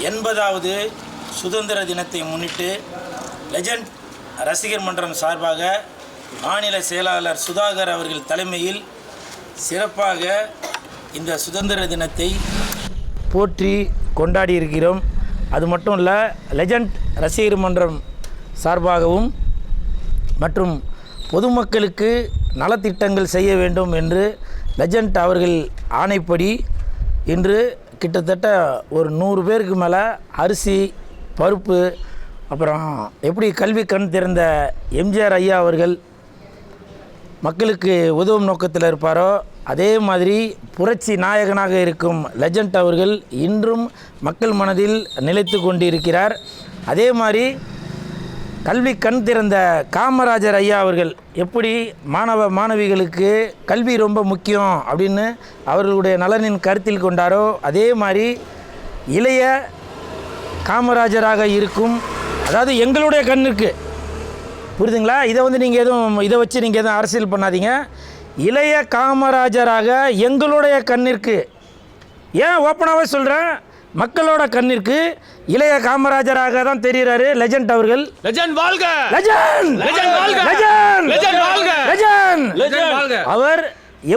80வது சுதந்திர தினத்தை முன்னிட்டு லெஜண்ட் ரசிகர் மன்றம் சார்பாக மாநில செயலாளர் சுதாகர் அவர்கள் தலைமையில் சிறப்பாக இந்த சுதந்திர தினத்தை போற்றி கொண்டாடி இருக்கிறோம். அது மட்டும் இல்லை, லெஜண்ட் ரசிகர் மன்றம் சார்பாகவும் மற்றும் பொதுமக்களுக்கு நலத்திட்டங்கள் செய்ய வேண்டும் என்று லெஜண்ட் அவர்கள் ஆணைப்படி இன்று கிட்டத்தட்ட ஒரு 100 பேருக்கு மேலே அரிசி, பருப்பு, அப்புறம் எப்படி கல்வி கண் திறந்த எம்ஜிஆர் ஐயா அவர்கள் மக்களுக்கு உதவும் நோக்கத்தில் இருப்பாரோ அதே மாதிரி புரட்சி நாயகனாக இருக்கும் லெஜண்ட் அவர்கள் இன்றும் மக்கள் மனதில் நிலைத்து கொண்டிருக்கிறார். அதே மாதிரி கல்வி கண் திறந்த காமராஜர் ஐயா அவர்கள் எப்படி மாணவிகளுக்கு கல்வி ரொம்ப முக்கியம் அப்படின்னு அவர்களுடைய நலனின் கருத்தில் கொண்டாரோ அதே மாதிரி இளைய காமராஜராக இருக்கும், அதாவது எங்களுடைய கண்ணிற்கு, புரியுதுங்களா? இதை வச்சு நீங்கள் எதுவும் அரசியல் பண்ணாதீங்க. இளைய காமராஜராக எங்களுடைய கண்ணிற்கு, ஏன் ஓப்பனாகவே சொல்கிறேன், மக்களோட கண்ணிற்கு இளைய காமராஜராக தான் தெரிகிறாரு லெஜண்ட் அவர்கள். லெஜண்ட் வாழ்க! லெஜண்ட்! லெஜண்ட் வாழ்க! லெஜண்ட்! லெஜண்ட் வாழ்க! லெஜண்ட்! லெஜண்ட் வாழ்க! அவர்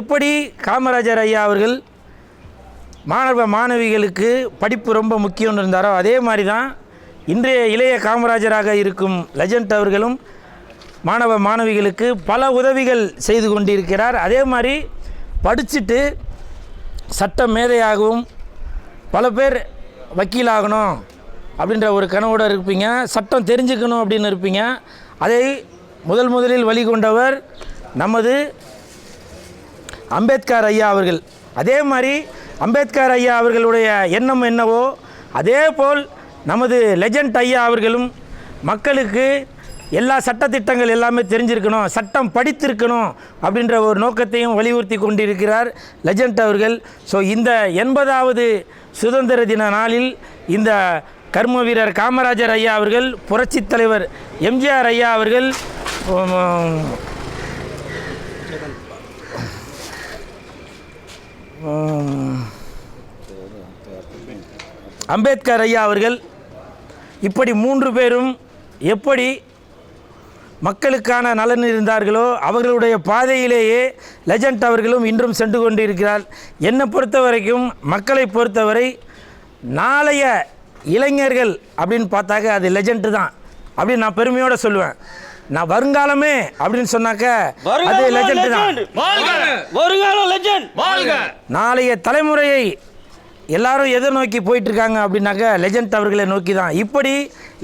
எப்படி காமராஜர் ஐயா அவர்கள் மாணவிகளுக்கு படிப்பு ரொம்ப முக்கியம்னு இருந்தாரோ அதே மாதிரி தான் இன்றைய இளைய காமராஜராக இருக்கும் லெஜண்ட் அவர்களும் மாணவிகளுக்கு பல உதவிகள் செய்து கொண்டிருக்கிறார். அதே மாதிரி படிச்சுட்டு சட்ட மேதையாகவும் பல பேர் வக்கீலாகணும் அப்படின்ற ஒரு கனவோடு இருப்பீங்க, சட்டம் தெரிஞ்சுக்கணும் அப்படின்னு இருப்பீங்க. அதை முதலில் வழிகொண்டவர் நமது அம்பேத்கர் ஐயா அவர்கள். அதே மாதிரி அம்பேத்கர் ஐயா அவர்களுடைய எண்ணம் என்னவோ அதே போல் நமது லெஜண்ட் ஐயா அவர்களும் மக்களுக்கு எல்லா சட்டத்திட்டங்கள் எல்லாமே தெரிஞ்சிருக்கணும், சட்டம் படித்திருக்கணும் அப்படின்ற ஒரு நோக்கத்தையும் வலியுறுத்தி கொண்டிருக்கிறார் லெஜண்ட் அவர்கள். ஸோ இந்த 80வது சுதந்திர தின நாளில் இந்த கர்ம வீரர் காமராஜர் ஐயா அவர்கள், புரட்சித் தலைவர் எம்ஜிஆர் ஐயா அவர்கள், அம்பேத்கர் ஐயா அவர்கள், இப்படி 3 பேரும் எப்படி மக்களுக்கான நலன் இருந்தார்களோ அவர்களுடைய பாதையிலேயே லெஜண்ட் அவர்களும் இன்றும் சென்று கொண்டிருக்கிறார். என்னை பொறுத்த வரைக்கும், மக்களை பொறுத்தவரை நாளைய இளைஞர்கள் அப்படின்னு பார்த்தாக்க அது லெஜண்ட் தான் அப்படின்னு நான் பெருமையோடு சொல்லுவேன். நான் வருங்காலமே அப்படின்னு சொன்னாக்க அது லெஜண்ட் தான். நாளைய தலைமுறையை எல்லாரும் எதை நோக்கி போயிட்டுருக்காங்க அப்படின்னாக்க லெஜண்ட் அவர்களை நோக்கி தான். இப்படி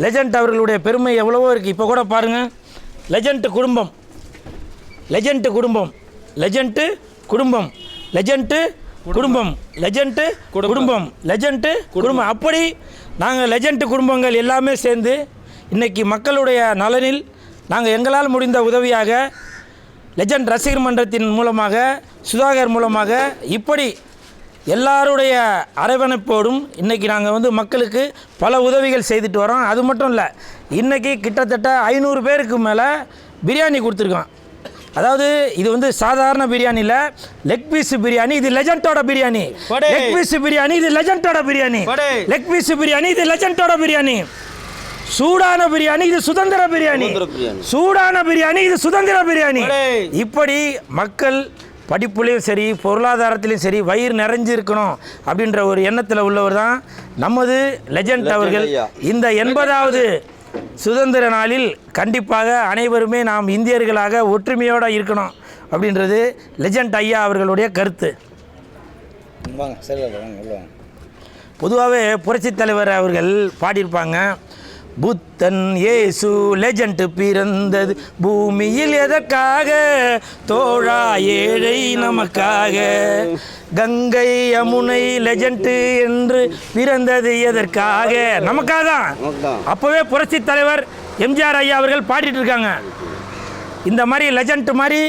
லெஜண்ட் அவர்களுடைய பெருமை எவ்வளவோ இருக்குது. இப்போ கூட பாருங்கள், லெஜண்ட் குடும்பம், லெஜண்ட் குடும்பம், லெஜண்ட் குடும்பம், லெஜண்ட் குடும்பம், லெஜண்ட் குடும்பம், லெஜண்ட் குடும்பம், அப்படி நாங்கள் லெஜண்ட் குடும்பங்கள் எல்லாமே சேர்ந்து இன்றைக்கி மக்களுடைய நலனில் நாங்கள் எங்களால் முடிந்த உதவியாக லெஜண்ட் ரசிகர் மன்றத்தின் மூலமாக, சுதாகர் மூலமாக இப்படி எல்லாருடைய அரவணைப்போடும் இன்றைக்கி நாங்கள் மக்களுக்கு பல உதவிகள் செய்துட்டு வரோம். அது மட்டும் இல்லை, இன்றைக்கி கிட்டத்தட்ட 500 பேருக்கு மேலே பிரியாணி கொடுத்துருக்கோம். அதாவது இது சாதாரண பிரியாணி இல்லை, லெக் பீஸ் பிரியாணி, இது லெஜண்டோட பிரியாணி. லெக் பீஸ் பிரியாணி, இது லெஜண்டோட பிரியாணி. லெக் பீஸ் பிரியாணி, இது லெஜண்டோட பிரியாணி. சூடான பிரியாணி, இது சுதந்திர பிரியாணி. சூடான பிரியாணி, இது சுதந்திர பிரியாணி. இப்படி மக்கள் படிப்புலேயும் சரி, பொருளாதாரத்திலையும் சரி வயிறு நிறைஞ்சிருக்கணும் அப்படின்ற ஒரு எண்ணத்தில் உள்ளவர் தான் நமது லெஜண்ட் அவர்கள். இந்த 80வது சுதந்திர நாளில் கண்டிப்பாக அனைவருமே நாம் இந்தியர்களாக ஒற்றுமையோடு இருக்கணும் அப்படின்றது லெஜண்ட் ஐயா அவர்களுடைய கருத்து. பொதுவாகவே புரட்சித் தலைவர் அவர்கள் பாடியிருப்பாங்க, புத்தன் இயேசு லெஜண்ட் பிறந்தது பூமியில் எதற்காக, தோழா ஏழை நமக்காக, கங்கை யமுனை லெஜண்ட் என்று பிறந்தது எதற்காக, நமக்காக தான். அப்போவே புரட்சித் தலைவர் எம்ஜிஆர் ஐயா அவர்கள் பாடிட்டு இருக்காங்க. இந்த மாதிரி லெஜண்ட் மாதிரி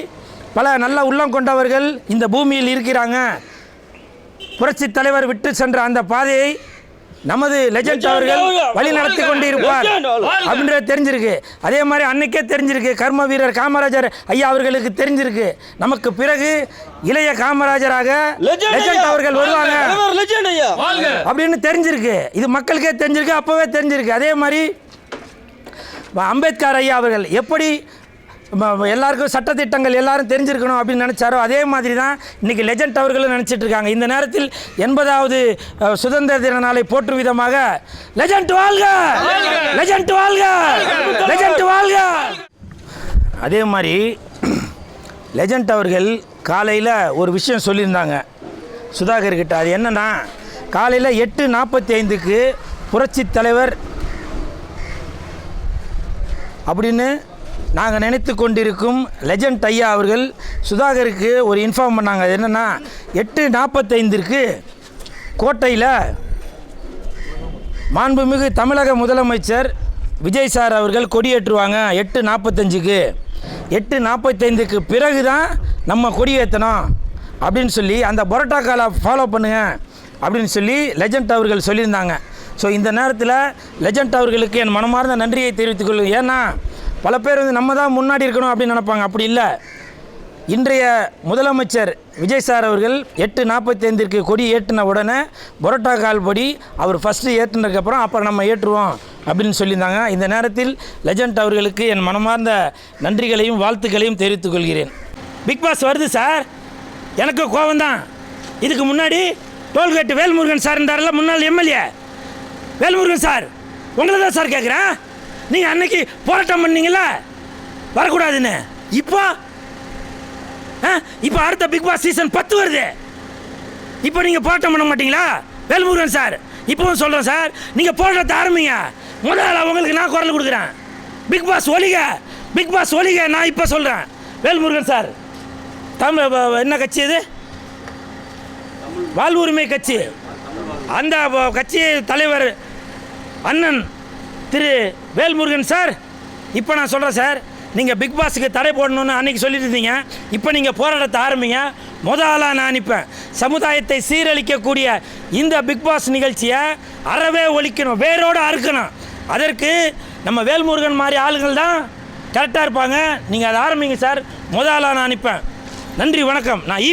பல நல்ல உள்ளம் கொண்டவர்கள் இந்த பூமியில் இருக்கிறாங்க. புரட்சித் தலைவர் விட்டு சென்ற அந்த பாதையை நமது லெஜண்ட் அவர்கள் வழி நடத்தி கொண்டு இருப்பார் அப்படின்றது தெரிஞ்சிருக்கு. அதே மாதிரி அன்னைக்கே தெரிஞ்சிருக்கு, கர்ம வீரர் காமராஜர் ஐயா அவர்களுக்கு தெரிஞ்சிருக்கு, நமக்கு பிறகு இளைய காமராஜராக லெஜண்ட் அவர்கள் வருவாங்க அப்படின்னு தெரிஞ்சிருக்கு. இது மக்களுக்கே தெரிஞ்சிருக்கு, அப்போவே தெரிஞ்சிருக்கு. அதே மாதிரி அம்பேத்கர் ஐயா அவர்கள் எப்படி எல்லாருக்கும் சட்டத்திட்டங்கள் எல்லாரும் தெரிஞ்சிருக்கணும் அப்படின்னு நினச்சாரோ அதே மாதிரி தான் இன்றைக்கி லெஜண்ட் அவர்களும் நினச்சிட்டு இருக்காங்க. இந்த நேரத்தில் 80வது சுதந்திர தின நாளை போற்றும் விதமாக லெஜண்ட் வாழ்க, லெஜண்ட் வாழ்க, லெஜண்ட் வாழ்க. அதே மாதிரி லெஜண்ட் அவர்கள் காலையில் ஒரு விஷயம் சொல்லியிருந்தாங்க சுதாகர்கிட்ட. அது என்னென்னா, காலையில் 8:45க்கு புரட்சி தலைவர் அப்படின்னு நாங்கள் நினைத்து கொண்டிருக்கும் லெஜண்ட் ஐயா அவர்கள் சுதாகருக்கு ஒரு இன்ஃபார்ம் பண்ணாங்க. அது என்னென்னா, 8:45க்கு கோட்டையில் மாண்புமிகு தமிழக முதலமைச்சர் விஜய் சார் அவர்கள் கொடியேற்றுவாங்க 8:45க்கு. 8:45க்கு பிறகு தான் நம்ம கொடியேற்றணும் அப்படின்னு சொல்லி அந்த பரோட்டா காலை ஃபாலோ பண்ணுங்க அப்படின்னு சொல்லி லெஜண்ட் அவர்கள் சொல்லியிருந்தாங்க. ஸோ இந்த நேரத்தில் லெஜண்ட் அவர்களுக்கு என் மனமார்ந்த நன்றியை தெரிவித்துக் கொள்ளுங்கள். ஏன்னா பல பேர் நம்ம தான் முன்னாடி இருக்கணும் அப்படின்னு நினைப்பாங்க. அப்படி இல்லை. இன்றைய முதலமைச்சர் விஜய் சார் அவர்கள் 8:45க்கு கொடி ஏற்றின உடனே பரோட்டா கால் படி அவர் ஃபஸ்ட்டு ஏற்றினதுக்கப்புறம் அப்புறம் நம்ம ஏற்றுவோம் அப்படின்னு சொல்லியிருந்தாங்க. இந்த நேரத்தில் லெஜண்ட் அவர்களுக்கு என் மனமார்ந்த நன்றிகளையும் வாழ்த்துக்களையும் தெரிவித்துக் கொள்கிறேன். பிக் பாஸ் வருது சார், எனக்கு கோபம்தான். இதுக்கு முன்னாடி டோல்கேட்டு வேல்முருகன் சார் இருந்தார்ல, முன்னாள் எம்எல்ஏ வேல்முருகன் சார், உங்களை தான் சார் கேட்குறேன். நீங்கள் அன்னைக்கு போராட்டம் பண்ணீங்களா வரக்கூடாதுன்னு? இப்போ அடுத்த பிக் பாஸ் சீசன் 10 வருது. இப்போ நீங்கள் போராட்டம் பண்ண மாட்டீங்களா வேல்முருகன் சார்? இப்போவும் சொல்கிறேன் சார், நீங்கள் போராட்டத்தை ஆரம்பிங்க. முதல்ல உங்களுக்கு நான் குரல் கொடுக்குறேன். பிக் பாஸ் ஒழிக, பிக் பாஸ் ஒழிக. நான் இப்போ சொல்கிறேன் வேல்முருகன் சார், தமிழ் என்ன கட்சி இது? வாழ்வுரிமை கட்சி. அந்த கட்சி தலைவர் அண்ணன் திரு வேல்முருகன் சார், இப்போ நான் சொல்கிறேன் சார், நீங்கள் பிக் பாஸுக்கு தடை போடணுன்னு அன்றைக்கி சொல்லிட்டு இருந்தீங்க. இப்போ நீங்கள் போராட்டத்தை ஆரம்பிங்க. முதலாக நான் நிற்பேன். சமுதாயத்தை சீரழிக்கக்கூடிய இந்த பிக் பாஸ் நிகழ்ச்சியை அறவே ஒழிக்கணும், வேரோடு அறுக்கணும். அதற்கு நம்ம வேல்முருகன் மாதிரி ஆளுகள் தான் கரெக்டாக இருப்பாங்க. நீங்கள் அதை ஆரம்பிங்க சார். முதலாக நான் நிற்பேன். நன்றி, வணக்கம். நான்